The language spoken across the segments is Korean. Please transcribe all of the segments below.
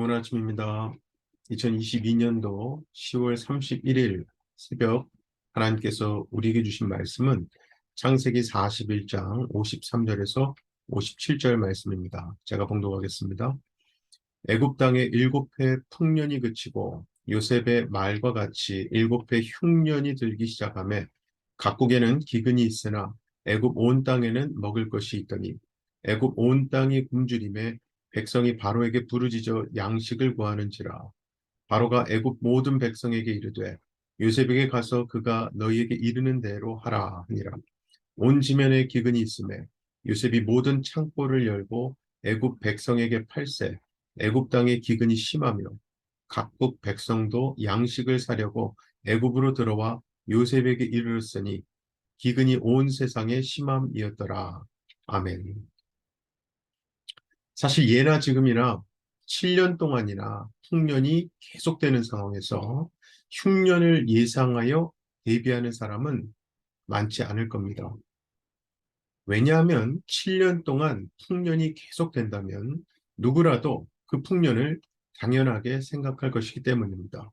좋은 아침입니다. 2022년도 10월 31일 새벽 하나님께서 우리에게 주신 말씀은 창세기 41장 53절에서 57절 말씀입니다. 제가 봉독하겠습니다. 애굽 땅에 7해 풍년이 그치고 요셉의 말과 같이 7해 흉년이 들기 시작하며 각국에는 기근이 있으나 애굽 온 땅에는 먹을 것이 있더니 애굽 온 땅이 굶주림에 백성이 바로에게 부르짖어 양식을 구하는지라. 바로가 애굽 모든 백성에게 이르되 요셉에게 가서 그가 너희에게 이르는 대로 하라 하니라. 온 지면에 기근이 있음에 요셉이 모든 창고를 열고 애굽 백성에게 팔세. 애굽 땅에 기근이 심하며 각국 백성도 양식을 사려고 애굽으로 들어와 요셉에게 이르렀으니 기근이 온 세상에 심함이었더라. 아멘. 사실 예나 지금이나 7년 동안이나 풍년이 계속되는 상황에서 흉년을 예상하여 대비하는 사람은 많지 않을 겁니다. 왜냐하면 7년 동안 풍년이 계속된다면 누구라도 그 풍년을 당연하게 생각할 것이기 때문입니다.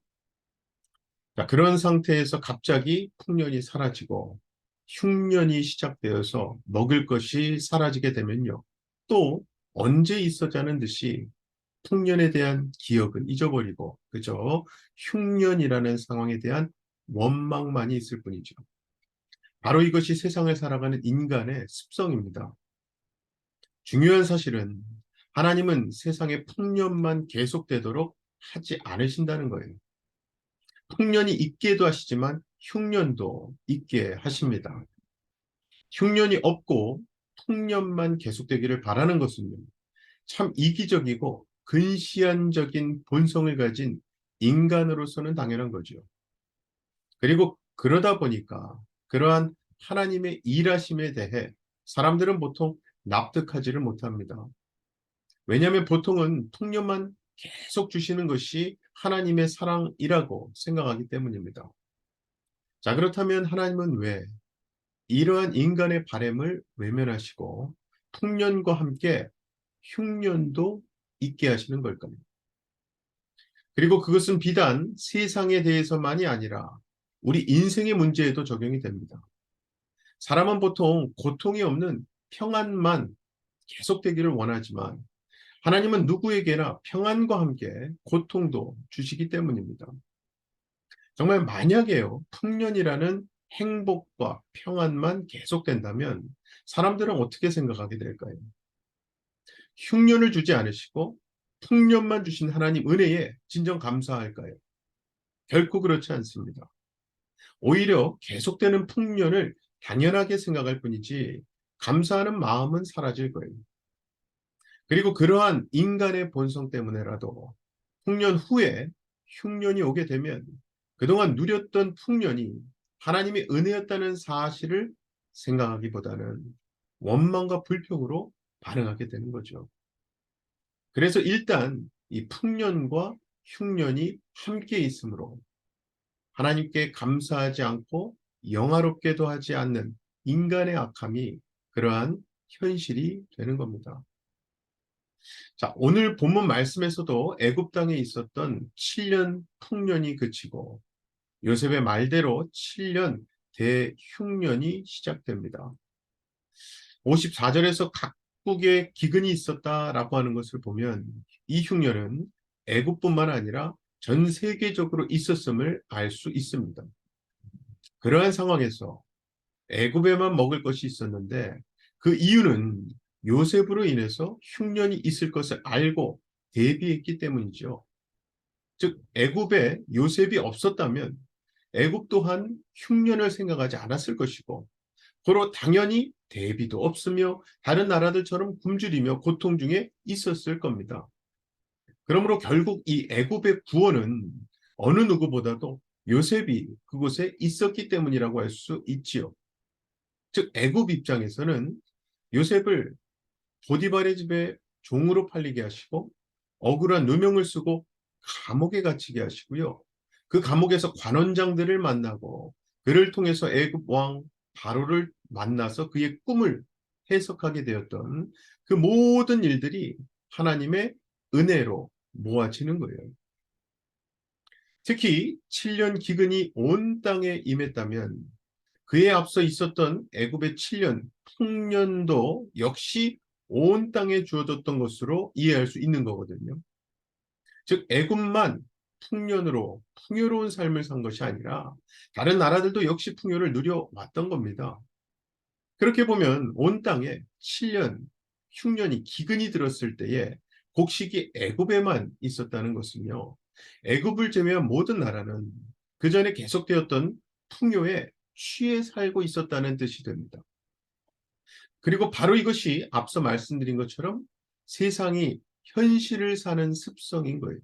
자, 그런 상태에서 갑자기 풍년이 사라지고 흉년이 시작되어서 먹을 것이 사라지게 되면요. 또 언제 있었자는 듯이 풍년에 대한 기억은 잊어버리고 그저 흉년이라는 상황에 대한 원망만이 있을 뿐이죠. 바로 이것이 세상을 살아가는 인간의 습성입니다. 중요한 사실은 하나님은 세상의 풍년만 계속되도록 하지 않으신다는 거예요. 풍년이 있게도 하시지만 흉년도 있게 하십니다. 흉년이 없고 풍년만 계속되기를 바라는 것은요. 참 이기적이고 근시안적인 본성을 가진 인간으로서는 당연한 거죠. 그리고 그러다 보니까 그러한 하나님의 일하심에 대해 사람들은 보통 납득하지를 못합니다. 왜냐하면 보통은 풍년만 계속 주시는 것이 하나님의 사랑이라고 생각하기 때문입니다. 자, 그렇다면 하나님은 왜 이러한 인간의 바램을 외면하시고 풍년과 함께 흉년도 있게 하시는 걸까요? 그리고 그것은 비단 세상에 대해서만이 아니라 우리 인생의 문제에도 적용이 됩니다. 사람은 보통 고통이 없는 평안만 계속되기를 원하지만 하나님은 누구에게나 평안과 함께 고통도 주시기 때문입니다. 정말 만약에요, 풍년이라는 행복과 평안만 계속된다면 사람들은 어떻게 생각하게 될까요? 흉년을 주지 않으시고 풍년만 주신 하나님 은혜에 진정 감사할까요? 결코 그렇지 않습니다. 오히려 계속되는 풍년을 당연하게 생각할 뿐이지 감사하는 마음은 사라질 거예요. 그리고 그러한 인간의 본성 때문에라도 풍년 후에 흉년이 오게 되면 그동안 누렸던 풍년이 하나님의 은혜였다는 사실을 생각하기보다는 원망과 불평으로 반응하게 되는 거죠. 그래서 일단 이 풍년과 흉년이 함께 있으므로 하나님께 감사하지 않고 영화롭게도 하지 않는 인간의 악함이 그러한 현실이 되는 겁니다. 자, 오늘 본문 말씀에서도 애굽 땅에 있었던 7년 풍년이 그치고 요셉의 말대로 7년 대흉년이 시작됩니다. 54절에서 각국에 기근이 있었다라고 하는 것을 보면 이 흉년은 애굽뿐만 아니라 전 세계적으로 있었음을 알 수 있습니다. 그러한 상황에서 애굽에만 먹을 것이 있었는데 그 이유는 요셉으로 인해서 흉년이 있을 것을 알고 대비했기 때문이죠. 즉 애굽에 요셉이 없었다면 애굽 또한 흉년을 생각하지 않았을 것이고 그로 당연히 대비도 없으며 다른 나라들처럼 굶주리며 고통 중에 있었을 겁니다. 그러므로 결국 이 애굽의 구원은 어느 누구보다도 요셉이 그곳에 있었기 때문이라고 할 수 있지요. 즉 애굽 입장에서는 요셉을 보디발의 집에 종으로 팔리게 하시고 억울한 누명을 쓰고 감옥에 갇히게 하시고요. 그 감옥에서 관원장들을 만나고 그를 통해서 애굽 왕 바로를 만나서 그의 꿈을 해석하게 되었던 그 모든 일들이 하나님의 은혜로 모아지는 거예요. 특히 7년 기근이 온 땅에 임했다면 그에 앞서 있었던 애굽의 7년 풍년도 역시 온 땅에 주어졌던 것으로 이해할 수 있는 거거든요. 즉 애굽만 풍년으로 풍요로운 삶을 산 것이 아니라 다른 나라들도 역시 풍요를 누려왔던 겁니다. 그렇게 보면 온 땅에 7년, 흉년이 기근이 들었을 때에 곡식이 애굽에만 있었다는 것은요. 애굽을 제외한 모든 나라는 그 전에 계속되었던 풍요에 취해 살고 있었다는 뜻이 됩니다. 그리고 바로 이것이 앞서 말씀드린 것처럼 세상이 현실을 사는 습성인 거예요.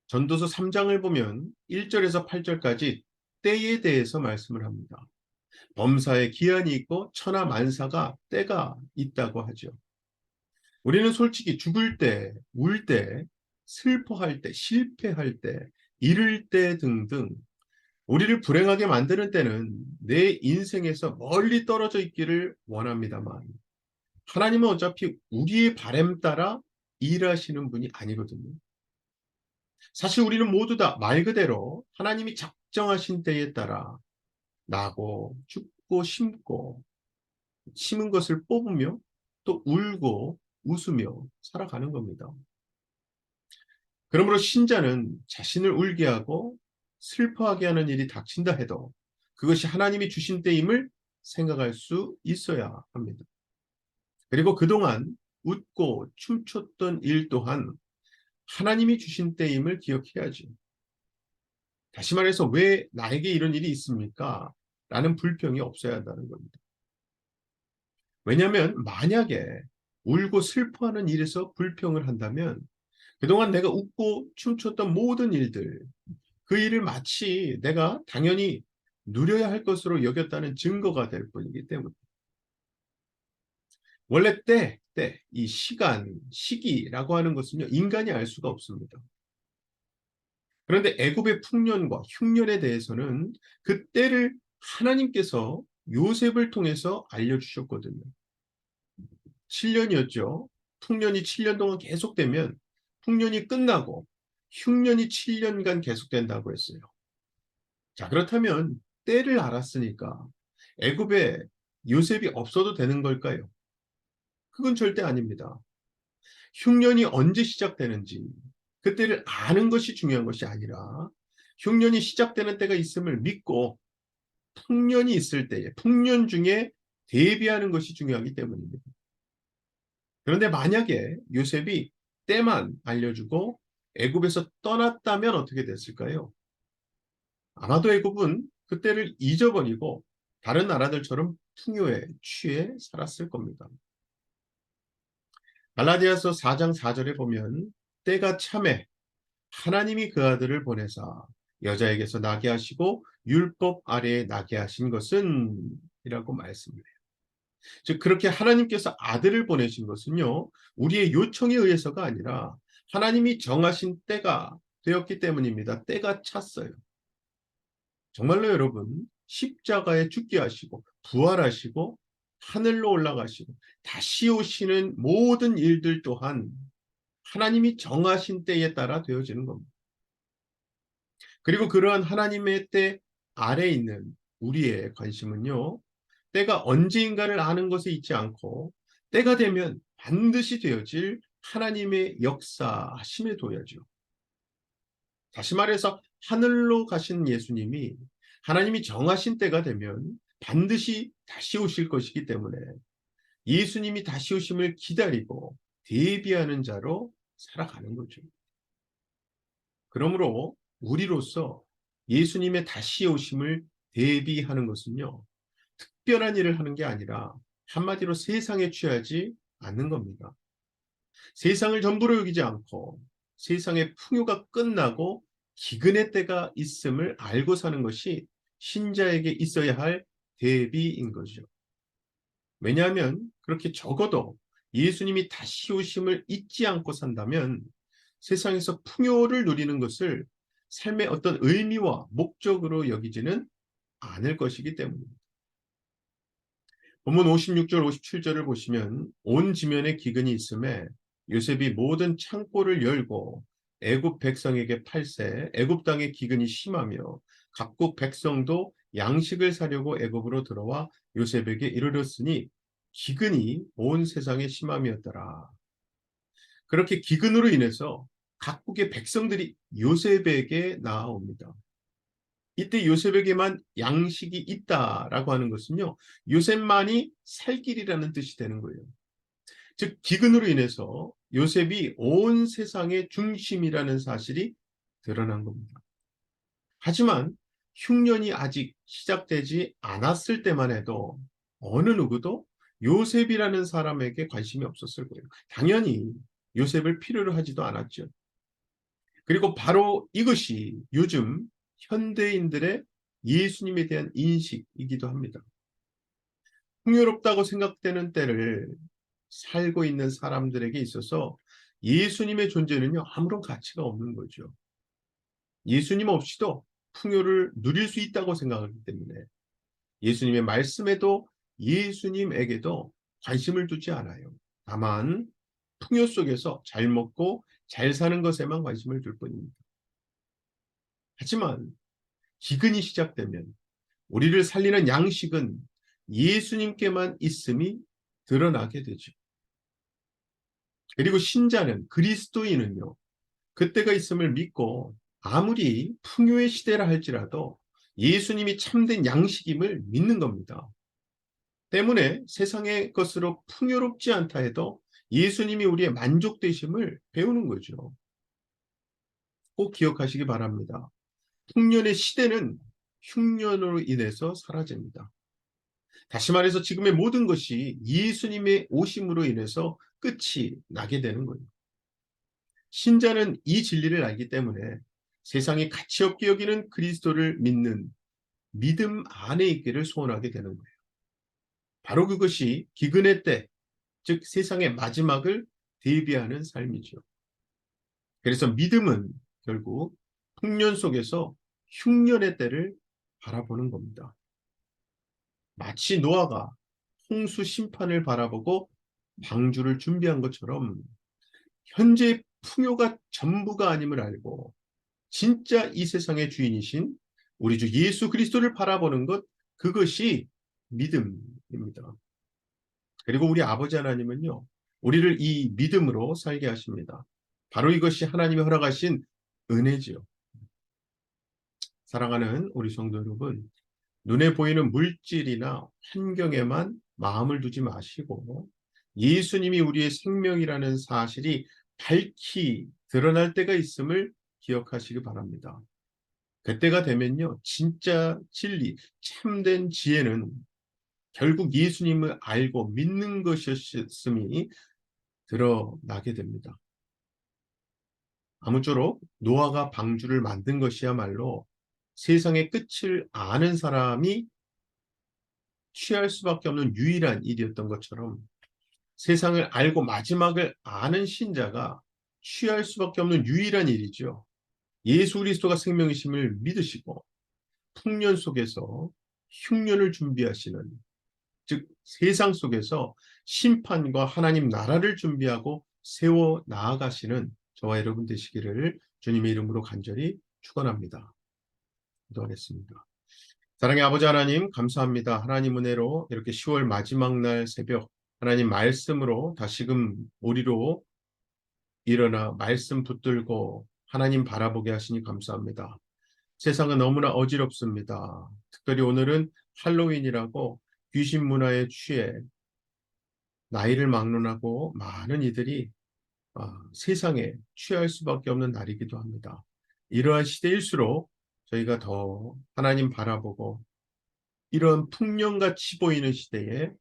전도서 3장을 보면 1절에서 8절까지 때에 대해서 말씀을 합니다. 범사에 기한이 있고 천하 만사가 때가 있다고 하죠. 우리는 솔직히 죽을 때, 울 때, 슬퍼할 때, 실패할 때, 잃을 때 등등 우리를 불행하게 만드는 때는 내 인생에서 멀리 떨어져 있기를 원합니다만 하나님은 어차피 우리의 바람 따라 일하시는 분이 아니거든요. 사실 우리는 모두 다 말 그대로 하나님이 작정하신 때에 따라 나고 죽고 심고 심은 것을 뽑으며 또 울고 웃으며 살아가는 겁니다. 그러므로 신자는 자신을 울게 하고 슬퍼하게 하는 일이 닥친다 해도 그것이 하나님이 주신 때임을 생각할 수 있어야 합니다. 그리고 그동안 웃고 춤췄던 일 또한 하나님이 주신 때임을 기억해야죠. 다시 말해서 왜 나에게 이런 일이 있습니까? 라는 불평이 없어야 한다는 겁니다. 왜냐하면 만약에 울고 슬퍼하는 일에서 불평을 한다면 그동안 내가 웃고 춤췄던 모든 일들, 그 일을 마치 내가 당연히 누려야 할 것으로 여겼다는 증거가 될 뿐이기 때문에 원래 이 시간, 시기라고 하는 것은요, 인간이 알 수가 없습니다. 그런데 애굽의 풍년과 흉년에 대해서는 그 때를 하나님께서 요셉을 통해서 알려주셨거든요. 7년이었죠. 풍년이 7년 동안 계속되면 풍년이 끝나고 흉년이 7년간 계속된다고 했어요. 자, 그렇다면 때를 알았으니까 애굽에 요셉이 없어도 되는 걸까요? 그건 절대 아닙니다. 흉년이 언제 시작되는지 그때를 아는 것이 중요한 것이 아니라 흉년이 시작되는 때가 있음을 믿고 풍년이 있을 때에 풍년 중에 대비하는 것이 중요하기 때문입니다. 그런데 만약에 요셉이 때만 알려주고 애굽에서 떠났다면 어떻게 됐을까요? 아마도 애굽은 그때를 잊어버리고 다른 나라들처럼 풍요에 취해 살았을 겁니다. 갈라디아서 4장 4절에 보면 때가 참에 하나님이 그 아들을 보내사 여자에게서 나게 하시고 율법 아래에 나게 하신 것은 이라고 말씀을 해요. 즉 그렇게 하나님께서 아들을 보내신 것은요. 우리의 요청에 의해서가 아니라 하나님이 정하신 때가 되었기 때문입니다. 때가 찼어요. 정말로 여러분 십자가에 죽게 하시고 부활하시고 하늘로 올라가시고 다시 오시는 모든 일들 또한 하나님이 정하신 때에 따라 되어지는 겁니다. 그리고 그러한 하나님의 때 아래에 있는 우리의 관심은요. 때가 언제인가를 아는 것에 있지 않고 때가 되면 반드시 되어질 하나님의 역사하심에 둬야죠. 다시 말해서 하늘로 가신 예수님이 하나님이 정하신 때가 되면 반드시 다시 오실 것이기 때문에 예수님이 다시 오심을 기다리고 대비하는 자로 살아가는 거죠. 그러므로 우리로서 예수님의 다시 오심을 대비하는 것은요. 특별한 일을 하는 게 아니라 한마디로 세상에 취하지 않는 겁니다. 세상을 전부로 여기지 않고 세상의 풍요가 끝나고 기근의 때가 있음을 알고 사는 것이 신자에게 있어야 할 대비인 거죠. 왜냐하면 그렇게 적어도 예수님이 다시 오심을 잊지 않고 산다면 세상에서 풍요를 누리는 것을 삶의 어떤 의미와 목적으로 여기지는 않을 것이기 때문입니다. 본문 56절, 57절을 보시면 온 지면에 기근이 있음에 요셉이 모든 창고를 열고 애굽 백성에게 팔세, 애굽 땅의 기근이 심하며 각국 백성도 양식을 사려고 애굽으로 들어와 요셉에게 이르렀으니 기근이 온 세상에 심함이었더라. 그렇게 기근으로 인해서 각국의 백성들이 요셉에게 나아옵니다. 이때 요셉에게만 양식이 있다라고 하는 것은요, 요셉만이 살 길이라는 뜻이 되는 거예요. 즉 기근으로 인해서 요셉이 온 세상의 중심이라는 사실이 드러난 겁니다. 하지만 흉년이 아직 시작되지 않았을 때만 해도 어느 누구도 요셉이라는 사람에게 관심이 없었을 거예요. 당연히 요셉을 필요로 하지도 않았죠. 그리고 바로 이것이 요즘 현대인들의 예수님에 대한 인식이기도 합니다. 풍요롭다고 생각되는 때를 살고 있는 사람들에게 있어서 예수님의 존재는요, 아무런 가치가 없는 거죠. 예수님 없이도 풍요를 누릴 수 있다고 생각하기 때문에 예수님의 말씀에도 예수님에게도 관심을 두지 않아요. 다만 풍요 속에서 잘 먹고 잘 사는 것에만 관심을 둘 뿐입니다. 하지만 기근이 시작되면 우리를 살리는 양식은 예수님께만 있음이 드러나게 되죠. 그리고 신자는 그리스도인은요. 그때가 있음을 믿고 아무리 풍요의 시대라 할지라도 예수님이 참된 양식임을 믿는 겁니다. 때문에 세상의 것으로 풍요롭지 않다 해도 예수님이 우리의 만족 되심을 배우는 거죠. 꼭 기억하시기 바랍니다. 풍년의 시대는 흉년으로 인해서 사라집니다. 다시 말해서 지금의 모든 것이 예수님의 오심으로 인해서 끝이 나게 되는 거예요. 신자는 이 진리를 알기 때문에 세상이 가치 없게 여기는 그리스도를 믿는 믿음 안에 있기를 소원하게 되는 거예요. 바로 그것이 기근의 때, 즉 세상의 마지막을 대비하는 삶이죠. 그래서 믿음은 결국 풍년 속에서 흉년의 때를 바라보는 겁니다. 마치 노아가 홍수 심판을 바라보고 방주를 준비한 것처럼 현재 풍요가 전부가 아님을 알고 진짜 이 세상의 주인이신 우리 주 예수 그리스도를 바라보는 것, 그것이 믿음입니다. 그리고 우리 아버지 하나님은요, 우리를 이 믿음으로 살게 하십니다. 바로 이것이 하나님이 허락하신 은혜지요. 사랑하는 우리 성도 여러분, 눈에 보이는 물질이나 환경에만 마음을 두지 마시고 예수님이 우리의 생명이라는 사실이 밝히 드러날 때가 있음을 기억하시기 바랍니다. 그때가 되면요, 진짜 진리, 참된 지혜는 결국 예수님을 알고 믿는 것이었음이 드러나게 됩니다. 아무쪼록 노아가 방주를 만든 것이야말로 세상의 끝을 아는 사람이 취할 수밖에 없는 유일한 일이었던 것처럼 세상을 알고 마지막을 아는 신자가 취할 수밖에 없는 유일한 일이죠. 예수 그리스도가 생명이심을 믿으시고 풍년 속에서 흉년을 준비하시는, 즉 세상 속에서 심판과 하나님 나라를 준비하고 세워 나아가시는 저와 여러분 되시기를 주님의 이름으로 간절히 축원합니다. 기도하겠습니다. 사랑의 아버지 하나님 감사합니다. 하나님 은혜로 이렇게 10월 마지막 날 새벽 하나님 말씀으로 다시금 우리로 일어나 말씀 붙들고 하나님 바라보게 하시니 감사합니다. 세상은 너무나 어지럽습니다. 특별히 오늘은 할로윈이라고 귀신 문화에 취해 나이를 막론하고 많은 이들이 세상에 취할 수밖에 없는 날이기도 합니다. 이러한 시대일수록 저희가 더 하나님 바라보고 이런 풍년같이 보이는 시대에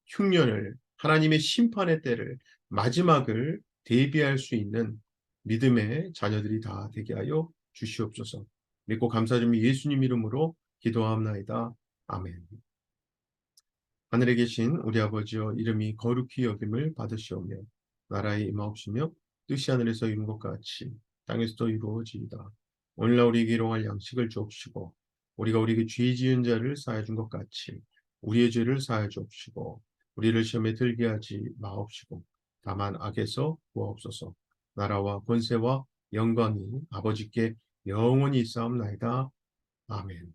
흉년을, 하나님의 심판의 때를, 마지막을 대비할 수 있는 믿음의 자녀들이 다 되게 하여 주시옵소서. 믿고 감사드리며 예수님 이름으로 기도하옵나이다. 아멘. 하늘에 계신 우리 아버지여, 이름이 거룩히 여김을 받으시오며 나라의 임하옵시며 뜻이 하늘에서 이룬 것 같이 땅에서도 이루어지이다. 오늘날 우리에게 일용할 양식을 주옵시고 우리가 우리에게 죄 지은 자를 사하여 준 것 같이 우리의 죄를 사하여 주옵시고 우리를 시험에 들게 하지 마옵시고 다만 악에서 구하옵소서. 나라와 권세와 영광이 아버지께 영원히 있사옵나이다. 아멘.